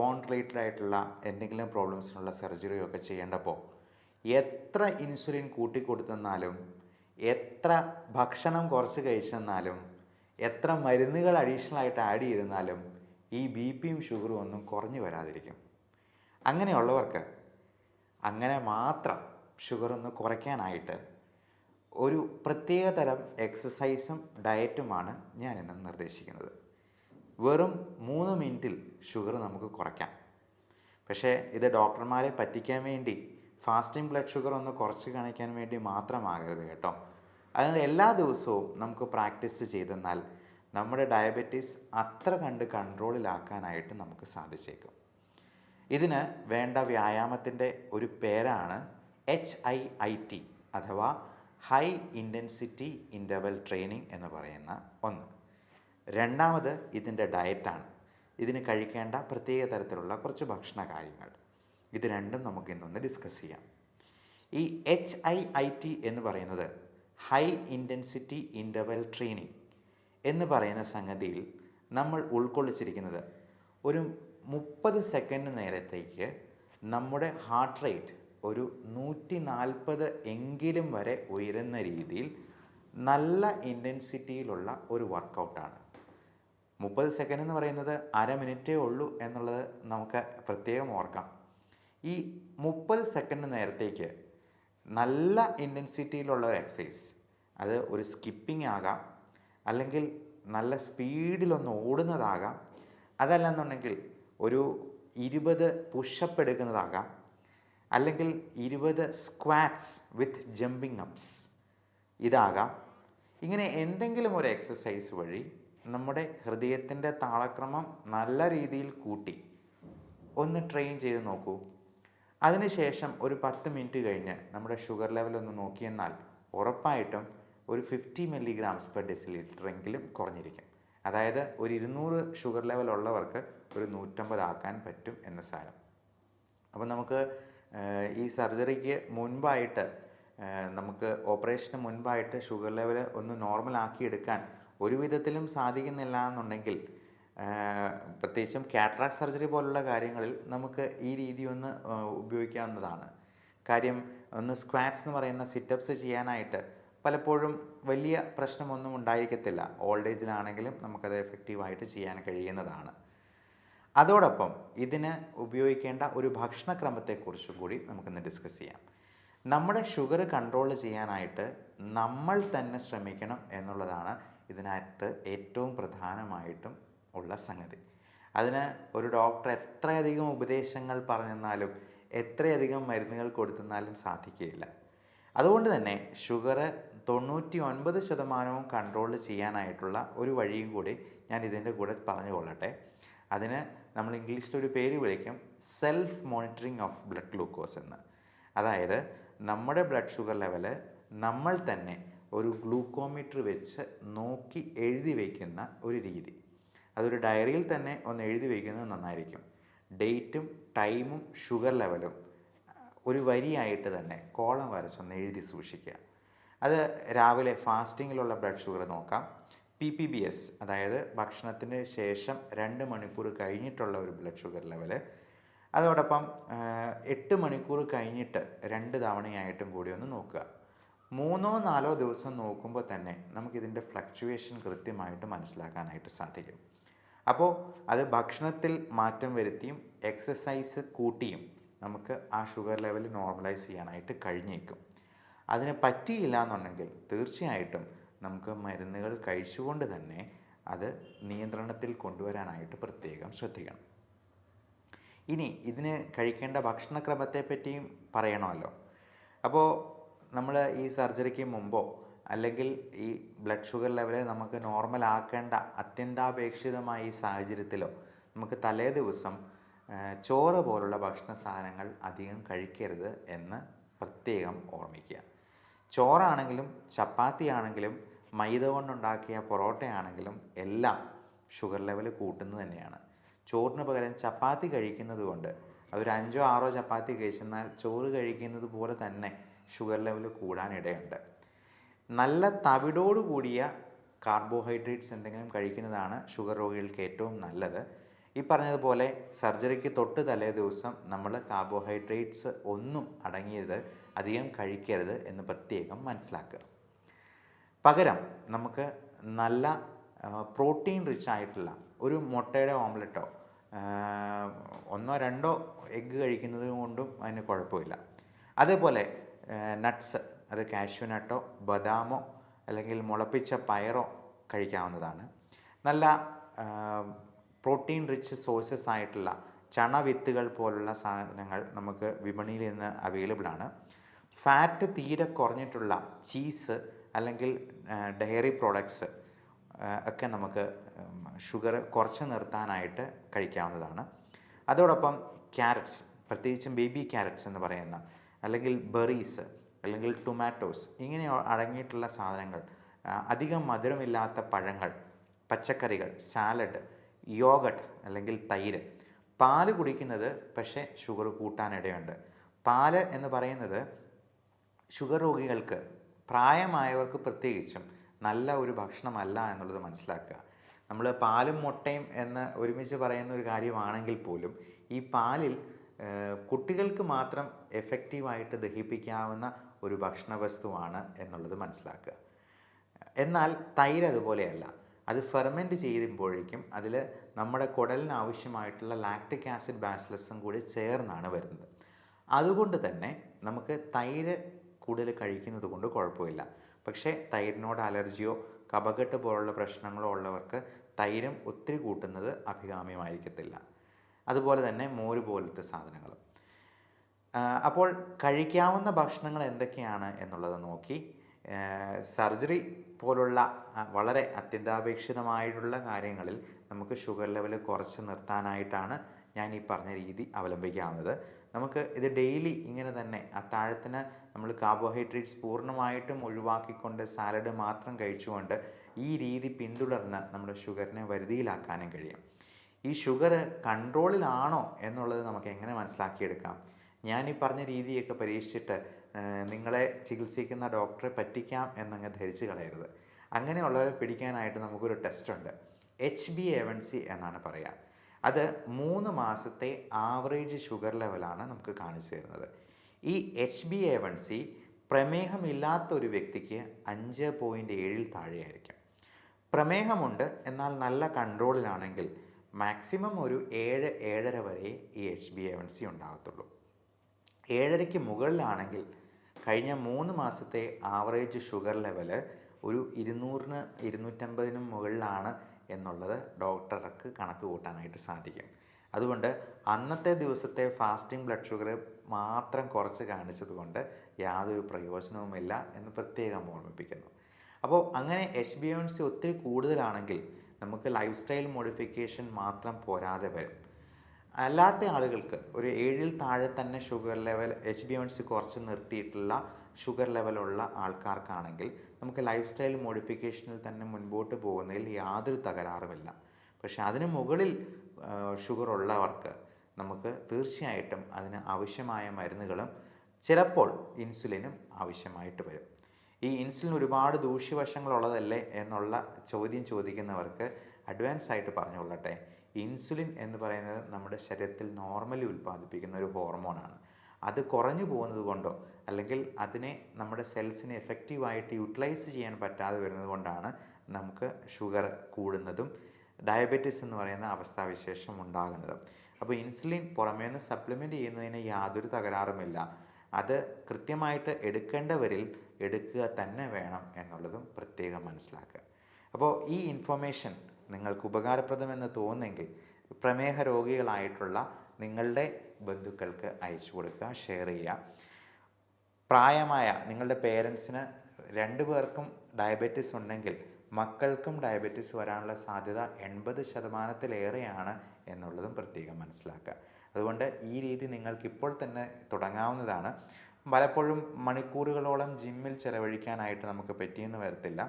Bone related ആയിട്ടുള്ള എന്തെങ്കിലും പ്രോബ്ലംസിനുള്ള സർജറിയോ ഒക്കെ ചെയ്യേണ്ടപ്പോൾ എത്ര ഇൻസുലിൻ കൂട്ടിക്കൊടുത്തെന്നാലും എത്ര ഭക്ഷണം കുറച്ച് കഴിച്ചെന്നാലും എത്ര മരുന്നുകൾ അഡീഷണൽ ആയിട്ട് ആഡ് ചെയ്തെന്നാലും ഈ ബി പിയും ഷുഗറും ഒന്നും കുറഞ്ഞു വരാതിരിക്കും. അങ്ങനെയുള്ളവർക്ക് അങ്ങനെ മാത്രം ഷുഗർ ഒന്ന് കുറയ്ക്കാനായിട്ട് ഒരു പ്രത്യേക തരം എക്സസൈസും ഡയറ്റുമാണ് ഞാനിന്ന് നിർദ്ദേശിക്കുന്നത്. വെറും 3 മിനിറ്റിൽ ഷുഗർ നമുക്ക് കുറയ്ക്കാം. പക്ഷേ ഇത് ഡോക്ടർമാരെ പറ്റിക്കാൻ വേണ്ടി ഫാസ്റ്റിംഗ് ബ്ലഡ് ഷുഗർ ഒന്ന് കുറച്ച് കാണിക്കാൻ വേണ്ടി മാത്രമാകരുത് കേട്ടോ. അതായത് എല്ലാ ദിവസവും നമുക്ക് പ്രാക്ടീസ് ചെയ്തെന്നാൽ നമ്മുടെ ഡയബറ്റീസ് അത്ര കണ്ട് കൺട്രോളിലാക്കാനായിട്ട് നമുക്ക് സാധിച്ചേക്കും. ഇതിന് വേണ്ട വ്യായാമത്തിൻ്റെ ഒരു പേരാണ് HIIT അഥവാ ഹൈ ഇൻറ്റൻസിറ്റി ഇൻ്റർവൽ ട്രെയിനിങ് എന്ന് പറയുന്ന ഒന്ന്. രണ്ടാമത് ഇതിൻ്റെ ഡയറ്റാണ്. ഇതിന് കഴിക്കേണ്ട പ്രത്യേക തരത്തിലുള്ള കുറച്ച് ഭക്ഷണ കാര്യങ്ങൾ. ഇത് രണ്ടും നമുക്ക് ഇന്നൊന്ന് ഡിസ്കസ് ചെയ്യാം. ഈ HIIT എന്ന് പറയുന്നത് ഹൈ ഇൻറ്റൻസിറ്റി ഇൻ്റർവൽ ട്രെയിനിങ് എന്ന് പറയുന്ന സംഗതിയിൽ നമ്മൾ ഉൾക്കൊള്ളിച്ചിരിക്കുന്നത് ഒരു 30 സെക്കൻഡ് നേരത്തേക്ക് നമ്മുടെ ഹാർട്ട് റേറ്റ് ഒരു 140 എങ്കിലും വരെ ഉയരുന്ന രീതിയിൽ നല്ല ഇൻറ്റൻസിറ്റിയിലുള്ള ഒരു വർക്കൗട്ടാണ്. 30 സെക്കൻഡ് എന്ന് പറയുന്നത് അര മിനിറ്റേ ഉള്ളൂ എന്നുള്ളത് നമുക്ക് പ്രത്യേകം ഓർക്കാം. ഈ 30 സെക്കൻഡ് നേരത്തേക്ക് നല്ല ഇൻറ്റൻസിറ്റിയിലുള്ള ഒരു എക്സസൈസ്, അത് ഒരു സ്കിപ്പിംഗ് ആകാം, അല്ലെങ്കിൽ നല്ല സ്പീഡിലൊന്ന് ഓടുന്നതാകാം, അതല്ലെന്നുണ്ടെങ്കിൽ ഒരു 20 പുഷപ്പ് എടുക്കുന്നതാകാം, അല്ലെങ്കിൽ 20 സ്ക്വാറ്റ്സ് വിത്ത് ജമ്പിങ് അപ്സ് ഇതാകാം. ഇങ്ങനെ എന്തെങ്കിലും ഒരു എക്സസൈസ് വഴി നമ്മുടെ ഹൃദയത്തിൻ്റെ താളക്രമം നല്ല രീതിയിൽ കൂട്ടി ഒന്ന് ട്രെയിൻ ചെയ്ത് നോക്കൂ. അതിനുശേഷം ഒരു 10 മിനിറ്റ് കഴിഞ്ഞ് നമ്മുടെ ഷുഗർ ലെവൽ ഒന്ന് നോക്കിയെന്നാൽ ഉറപ്പായിട്ടും ഒരു 50 മില്ലിഗ്രാംസ് പെർ ഡെസിലിറ്റർ എങ്കിലും കുറഞ്ഞിരിക്കും. അതായത് ഒരു 200 ഷുഗർ ലെവൽ ഉള്ളവർക്ക് ഒരു 150 ആക്കാൻ പറ്റും എന്ന് സാരം. അപ്പോൾ നമുക്ക് ഈ സർജറിക്ക് മുൻപായിട്ട്, നമുക്ക് ഓപ്പറേഷന് മുൻപായിട്ട് ഷുഗർ ലെവൽ ഒന്ന് നോർമൽ ആക്കിയെടുക്കാൻ ഒരു വിധത്തിലും സാധിക്കുന്നില്ല എന്നുണ്ടെങ്കിൽ, പ്രത്യേകിച്ചും കാറ്ററാക്ട് സർജറി പോലുള്ള കാര്യങ്ങളിൽ നമുക്ക് ഈ രീതി ഒന്ന് ഉപയോഗിക്കാവുന്നതാണ്. കാര്യം ഒന്ന് സ്ക്വാറ്റ്സ് എന്ന് പറയുന്ന സിറ്റപ്സ് ചെയ്യാനായിട്ട് പലപ്പോഴും വലിയ പ്രശ്നമൊന്നും ഉണ്ടായിരിക്കത്തില്ല. ഓൾഡ് ഏജിലാണെങ്കിലും നമുക്കത് എഫക്റ്റീവായിട്ട് ചെയ്യാൻ കഴിയുന്നതാണ്. അതോടൊപ്പം ഇതിന് ഉപയോഗിക്കേണ്ട ഒരു ഭക്ഷണക്രമത്തെക്കുറിച്ചും കൂടി നമുക്കിന്ന് ഡിസ്കസ് ചെയ്യാം. നമ്മുടെ ഷുഗർ കൺട്രോൾ ചെയ്യാനായിട്ട് നമ്മൾ തന്നെ ശ്രമിക്കണം എന്നുള്ളതാണ് ഇതിനകത്ത് ഏറ്റവും പ്രധാനമായിട്ടും ഉള്ള സംഗതി. അതിന് ഒരു ഡോക്ടർ എത്രയധികം ഉപദേശങ്ങൾ പറഞ്ഞെന്നാലും എത്രയധികം മരുന്നുകൾ കൊടുത്തെന്നാലും സാധിക്കുകയില്ല. അതുകൊണ്ട് തന്നെ ഷുഗർ 99% കൺട്രോൾ ചെയ്യാനായിട്ടുള്ള ഒരു വഴിയും കൂടി ഞാൻ ഇതിൻ്റെ കൂടെ പറഞ്ഞു കൊള്ളട്ടെ. അതിന് നമ്മൾ ഇംഗ്ലീഷിലൊരു പേര് വിളിക്കും self monitoring of blood glucose എന്ന്. അതായത് നമ്മുടെ ബ്ലഡ് ഷുഗർ ലെവൽ നമ്മൾ തന്നെ ഒരു ഗ്ലൂക്കോമീറ്റർ വെച്ച് നോക്കി എഴുതി വയ്ക്കുന്ന ഒരു രീതി. അതൊരു ഡയറിയിൽ തന്നെ ഒന്ന് എഴുതി വയ്ക്കുന്നത് നന്നായിരിക്കും. ഡേറ്റും ടൈമും ഷുഗർ ലെവലും ഒരു വരിയായിട്ട് തന്നെ കോളം വരച്ചൊന്ന് എഴുതി സൂക്ഷിക്കുക. അത് രാവിലെ ഫാസ്റ്റിങ്ങിലുള്ള ബ്ലഡ് ഷുഗർ നോക്കാം. PPBS അതായത് ഭക്ഷണത്തിന് ശേഷം 2 മണിക്കൂർ കഴിഞ്ഞിട്ടുള്ള ഒരു ബ്ലഡ് ഷുഗർ ലെവല്, അതോടൊപ്പം 8 മണിക്കൂർ കഴിഞ്ഞിട്ട് 2 തവണയായിട്ടും കൂടി ഒന്ന് നോക്കുക. 3-4 ദിവസം നോക്കുമ്പോൾ തന്നെ നമുക്കിതിൻ്റെ ഫ്ലക്ച്വേഷൻ കൃത്യമായിട്ട് മനസ്സിലാക്കാനായിട്ട് സാധിക്കും. അപ്പോൾ അത് ഭക്ഷണത്തിൽ മാറ്റം വരുത്തിയും എക്സസൈസ് കൂട്ടിയും നമുക്ക് ആ ഷുഗർ ലെവൽ നോർമലൈസ് ചെയ്യാനായിട്ട് കഴിഞ്ഞേക്കും. അതിന് പറ്റിയില്ല എന്നുണ്ടെങ്കിൽ തീർച്ചയായിട്ടും നമുക്ക് മരുന്നുകൾ കഴിച്ചുകൊണ്ട് തന്നെ അത് നിയന്ത്രണത്തിൽ കൊണ്ടുവരാനായിട്ട് പ്രത്യേകം ശ്രദ്ധിക്കണം. ഇനി ഇതിന് കഴിക്കേണ്ട ഭക്ഷണക്രമത്തെ പറ്റിയും പറയണമല്ലോ. അപ്പോൾ നമ്മൾ ഈ സർജറിക്ക് മുമ്പോ അല്ലെങ്കിൽ ഈ ബ്ലഡ് ഷുഗർ ലെവൽ നമുക്ക് നോർമൽ ആക്കേണ്ട അത്യന്താപേക്ഷിതമായ ഈ സാഹചര്യത്തിലോ നമുക്ക് തലേ ദിവസം ചോറ് പോലുള്ള ഭക്ഷണ സാധനങ്ങൾ അധികം കഴിക്കരുത് എന്ന് പ്രത്യേകം ഓർമ്മിക്കുക. ചോറാണെങ്കിലും ചപ്പാത്തി ആണെങ്കിലും മൈദ കൊണ്ടുണ്ടാക്കിയ പൊറോട്ടയാണെങ്കിലും എല്ലാം ഷുഗർ ലെവൽ കൂട്ടുന്നത് തന്നെയാണ്. ചോറിന് പകരം ചപ്പാത്തി കഴിക്കുന്നത് കൊണ്ട് അതൊരു 5-6 ചപ്പാത്തി കഴിച്ചെന്നാൽ ചോറ് കഴിക്കുന്നത് പോലെ തന്നെ ഷുഗർ ലെവൽ കൂടാനിടയുണ്ട്. നല്ല തവിടോട് കൂടിയ കാർബോഹൈഡ്രേറ്റ്സ് എന്തെങ്കിലും കഴിക്കുന്നതാണ് ഷുഗർ രോഗികൾക്ക് ഏറ്റവും നല്ലത്. ഈ പറഞ്ഞതുപോലെ സർജറിക്ക് തൊട്ട് തലേ ദിവസം നമ്മൾ കാർബോഹൈഡ്രേറ്റ്സ് ഒന്നും അടങ്ങിയത് അധികം കഴിക്കരുത് എന്ന് പ്രത്യേകം മനസ്സിലാക്കുക. പകരം നമുക്ക് നല്ല പ്രോട്ടീൻ റിച്ച് ആയിട്ടുള്ള ഒരു മുട്ടയുടെ ഓംലെറ്റോ ഒന്നോ രണ്ടോ എഗ്ഗ് കഴിക്കുന്നത് കൊണ്ടും അതിന് കുഴപ്പമില്ല. അതേപോലെ നട്ട്സ്, അത് കാഷ്യൂ നട്ടോ ബദാമോ അല്ലെങ്കിൽ മുളപ്പിച്ച പയറോ കഴിക്കാവുന്നതാണ്. നല്ല പ്രോട്ടീൻ റിച്ച് സോഴ്സസ് ആയിട്ടുള്ള ചണവിത്തുകൾ പോലുള്ള സാധനങ്ങൾ നമുക്ക് വിപണിയിൽ നിന്ന് അവൈലബിൾ ആണ്. ഫാറ്റ് തീരെ കുറഞ്ഞിട്ടുള്ള ചീസ് അല്ലെങ്കിൽ ഡയറി പ്രോഡക്ട്സ് ഒക്കെ നമുക്ക് ഷുഗർ കുറച്ച് നിർത്താനായിട്ട് കഴിക്കാവുന്നതാണ്. അതോടൊപ്പം ക്യാരറ്റ്സ്, പ്രത്യേകിച്ചും ബേബി ക്യാരറ്റ്സ് എന്ന് പറയുന്ന, അല്ലെങ്കിൽ ബെറീസ്, അല്ലെങ്കിൽ ടൊമാറ്റോസ്, ഇങ്ങനെ അടങ്ങിയിട്ടുള്ള സാധനങ്ങൾ, അധികം മധുരമില്ലാത്ത പഴങ്ങൾ, പച്ചക്കറികൾ, സാലഡ്, യോഗട്ട് അല്ലെങ്കിൽ തൈര്. പാല് കുടിക്കുന്നത് പക്ഷേ ഷുഗർ കൂട്ടാനിടയുണ്ട്. പാല് എന്ന് പറയുന്നത് ഷുഗർ രോഗികൾക്ക്, പ്രായമായവർക്ക് പ്രത്യേകിച്ചും നല്ല ഒരു ഭക്ഷണമല്ല എന്നുള്ളത് മനസ്സിലാക്കുക. നമ്മൾ പാലും മുട്ടയും എന്ന് ഒരുമിച്ച് പറയുന്ന ഒരു കാര്യമാണെങ്കിൽ പോലും ഈ പാലിൽ കുട്ടികൾക്ക് മാത്രം എഫക്റ്റീവായിട്ട് ദഹിപ്പിക്കാവുന്ന ഒരു ഭക്ഷണ വസ്തുവാണ് എന്നുള്ളത് മനസ്സിലാക്കുക. എന്നാൽ തൈര് അതുപോലെയല്ല. അത് ഫെർമെൻറ്റ് ചെയ്യുമ്പോഴേക്കും അതിൽ നമ്മുടെ കുടലിന് ആവശ്യമായിട്ടുള്ള ലാക്റ്റിക് ആസിഡ് ബാസിലസും കൂടി ചേർന്നാണ് വരുന്നത്. അതുകൊണ്ട് തന്നെ നമുക്ക് തൈര് കൂടുതൽ കഴിക്കുന്നത് കൊണ്ട് കുഴപ്പമില്ല. പക്ഷേ തൈരിനോട് അലർജിയോ കഫക്കെട്ട് പോലുള്ള പ്രശ്നങ്ങളോ ഉള്ളവർക്ക് തൈരും ഒത്തിരി കൂട്ടുന്നത് അഭികാമ്യമായിരിക്കത്തില്ല. അതുപോലെ തന്നെ മോര് പോലത്തെ സാധനങ്ങൾ. അപ്പോൾ കഴിക്കാവുന്ന ഭക്ഷണങ്ങൾ എന്തൊക്കെയാണ് എന്നുള്ളത് നോക്കി സർജറി പോലുള്ള വളരെ അത്യന്താപേക്ഷിതമായിട്ടുള്ള കാര്യങ്ങളിൽ നമുക്ക് ഷുഗർ ലെവൽ കുറച്ച് നിർത്താനായിട്ടാണ് ഞാൻ ഈ പറഞ്ഞ രീതി അവലംബിക്കാവുന്നത്. നമുക്ക് ഇത് ഡെയിലി ഇങ്ങനെ തന്നെ അത്താഴത്തിന് നമ്മൾ കാർബോഹൈഡ്രേറ്റ്സ് പൂർണ്ണമായിട്ടും ഒഴിവാക്കിക്കൊണ്ട് സാലഡ് മാത്രം കഴിച്ചുകൊണ്ട് ഈ രീതി പിന്തുടർന്ന് നമ്മുടെ ഷുഗറിനെ വരുതിയിലാക്കാനും കഴിയും. ഈ ഷുഗർ കൺട്രോളിലാണോ എന്നുള്ളത് നമുക്ക് എങ്ങനെ മനസ്സിലാക്കിയെടുക്കാം? ഞാൻ ഈ പറഞ്ഞ രീതിയൊക്കെ പരീക്ഷിച്ചിട്ട് നിങ്ങളെ ചികിത്സിക്കുന്ന ഡോക്ടറെ പറ്റിക്കാം എന്നങ്ങ് ധരിച്ചു കളയരുത്. അങ്ങനെയുള്ളവരെ പിടിക്കാനായിട്ട് നമുക്കൊരു ടെസ്റ്റുണ്ട്. HbA1c എന്നാണ് പറയുക. അത് 3 മാസത്തെ ആവറേജ് ഷുഗർ ലെവലാണ് നമുക്ക് കാണിച്ചു തരുന്നത്. ഈ HbA1c പ്രമേഹമില്ലാത്ത ഒരു വ്യക്തിക്ക് 5.7 താഴെയായിരിക്കും. പ്രമേഹമുണ്ട് എന്നാൽ നല്ല കൺട്രോളിലാണെങ്കിൽ മാക്സിമം ഒരു 7-7.5 വരെ ഈ HbA1c ഉണ്ടാകത്തുള്ളൂ. 7.5ക്ക് മുകളിലാണെങ്കിൽ കഴിഞ്ഞ 3 മാസത്തെ ആവറേജ് ഷുഗർ ലെവല് ഒരു 200-250 മുകളിലാണ് എന്നുള്ളത് ഡോക്ടർക്ക് കണക്ക് കൂട്ടാനായിട്ട് സാധിക്കും. അതുകൊണ്ട് അന്നത്തെ ദിവസത്തെ ഫാസ്റ്റിംഗ് ബ്ലഡ് ഷുഗർ മാത്രം കുറച്ച് കാണിച്ചത് കൊണ്ട് യാതൊരു പ്രയോജനവുമില്ല എന്ന് പ്രത്യേകം ഓർമ്മിപ്പിക്കുന്നു. അപ്പോൾ അങ്ങനെ HbA1c ഒത്തിരി കൂടുതലാണെങ്കിൽ നമുക്ക് ലൈഫ് സ്റ്റൈൽ മോഡിഫിക്കേഷൻ മാത്രം പോരാതെ വരും. അല്ലാത്ത ആളുകൾക്ക് ഒരു 7ൽ താഴെ തന്നെ ഷുഗർ ലെവൽ HbA1c കുറച്ച് നിർത്തിയിട്ടുള്ള ഷുഗർ ലെവലുള്ള ആൾക്കാർക്കാണെങ്കിൽ നമുക്ക് ലൈഫ് സ്റ്റൈൽ മോഡിഫിക്കേഷനിൽ തന്നെ മുൻപോട്ട് പോകുന്നതിൽ യാതൊരു തകരാറുമില്ല. പക്ഷെ അതിന് മുകളിൽ ഷുഗർ ഉള്ളവർക്ക് നമുക്ക് തീർച്ചയായിട്ടും അതിന് ആവശ്യമായ മരുന്നുകളും ചിലപ്പോൾ ഇൻസുലിനും ആവശ്യമായിട്ട് വരും. ഈ ഇൻസുലിൻ ഒരുപാട് ദൂഷ്യവശങ്ങളുള്ളതല്ലേ എന്നുള്ള ചോദ്യം ചോദിക്കുന്നവർക്ക് അഡ്വാൻസ് ആയിട്ട് പറഞ്ഞുകൊള്ളട്ടെ, ഇൻസുലിൻ എന്ന് പറയുന്നത് നമ്മുടെ ശരീരത്തിൽ നോർമലി ഉൽപ്പാദിപ്പിക്കുന്ന ഒരു ഹോർമോണാണ്. അത് കുറഞ്ഞു പോകുന്നത് കൊണ്ടോ അല്ലെങ്കിൽ അതിനെ നമ്മുടെ സെൽസിനെ എഫക്റ്റീവായിട്ട് യൂട്ടിലൈസ് ചെയ്യാൻ പറ്റാതെ വരുന്നത് കൊണ്ടാണ് നമുക്ക് ഷുഗർ കൂടുന്നതും ഡയബറ്റീസ് എന്ന് പറയുന്ന അവസ്ഥാവിശേഷം ഉണ്ടാകുന്നതും. അപ്പോൾ ഇൻസുലിൻ പുറമേ നിന്ന് സപ്ലിമെൻറ്റ് ചെയ്യുന്നതിന് യാതൊരു തകരാറുമില്ല. അത് കൃത്യമായിട്ട് എടുക്കേണ്ടവരിൽ എടുക്കുക തന്നെ വേണം എന്നുള്ളതും പ്രത്യേകം മനസ്സിലാക്കുക. അപ്പോൾ ഈ ഇൻഫർമേഷൻ നിങ്ങൾക്ക് ഉപകാരപ്രദമെന്ന് തോന്നുന്നെങ്കിൽ പ്രമേഹ രോഗികളായിട്ടുള്ള നിങ്ങളുടെ ബന്ധുക്കൾക്ക് അയച്ചു കൊടുക്കുക, ഷെയർ ചെയ്യുക. പ്രായമായ നിങ്ങളുടെ പേരൻസിന് 2 പേർക്കും ഡയബറ്റീസ് ഉണ്ടെങ്കിൽ മക്കൾക്കും ഡയബറ്റീസ് വരാനുള്ള സാധ്യത 80%-ലേറെയാണ് എന്നുള്ളതും പ്രത്യേകം മനസ്സിലാക്കുക. അതുകൊണ്ട് ഈ രീതി നിങ്ങൾക്ക് ഇപ്പോൾ തന്നെ തുടങ്ങാവുന്നതാണ്. പലപ്പോഴും മണിക്കൂറുകളോളം ജിമ്മിൽ ചിലവഴിക്കാനായിട്ട് നമുക്ക് പറ്റിയെന്ന് വരത്തില്ല.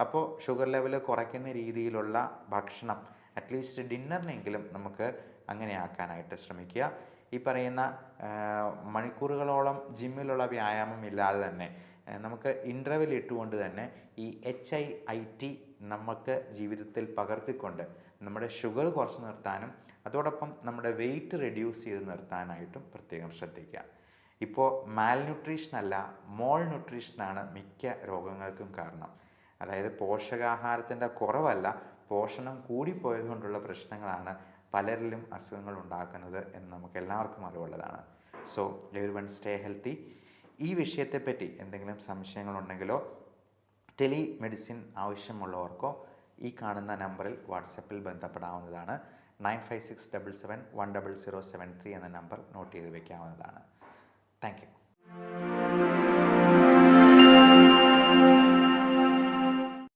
അപ്പോൾ ഷുഗർ ലെവൽ കുറയ്ക്കുന്ന രീതിയിലുള്ള ഭക്ഷണം അറ്റ്ലീസ്റ്റ് ഡിന്നറിനെങ്കിലും നമുക്ക് അങ്ങനെ ആക്കാനായിട്ട് ശ്രമിക്കുക. ഈ പറയുന്ന മണിക്കൂറുകളോളം ജിമ്മിലുള്ള വ്യായാമം ഇല്ലാതെ തന്നെ നമുക്ക് ഇൻ്റർവെൽ ഇട്ടുകൊണ്ട് തന്നെ ഈ HIIT നമുക്ക് ജീവിതത്തിൽ പകർത്തിക്കൊണ്ട് നമ്മുടെ ഷുഗർ കുറച്ച് നിർത്താനും അതോടൊപ്പം നമ്മുടെ വെയിറ്റ് റെഡ്യൂസ് ചെയ്ത് നിർത്താനായിട്ടും പ്രത്യേകം ശ്രദ്ധിക്കുക. ഇപ്പോൾ മാൽന്യൂട്രീഷൻ അല്ല, മോൾ ന്യൂട്രീഷനാണ് മിക്ക രോഗങ്ങൾക്കും കാരണം. അതായത് പോഷകാഹാരത്തിൻ്റെ കുറവല്ല, പോഷണം കൂടിപ്പോയത് കൊണ്ടുള്ള പ്രശ്നങ്ങളാണ് പലരിലും അസുഖങ്ങൾ ഉണ്ടാക്കുന്നത് എന്ന് നമുക്ക് എല്ലാവർക്കും അറിവുള്ളതാണ്. So everyone stay healthy. ഈ വിഷയത്തെപ്പറ്റി എന്തെങ്കിലും സംശയങ്ങളുണ്ടെങ്കിലോ ടെലിമെഡിസിൻ ആവശ്യമുള്ളവർക്കോ ഈ കാണുന്ന നമ്പറിൽ വാട്സപ്പിൽ ബന്ധപ്പെടാവുന്നതാണ്. 9567710073 എന്ന നമ്പർ നോട്ട് ചെയ്ത് വയ്ക്കാവുന്നതാണ്. Thank you.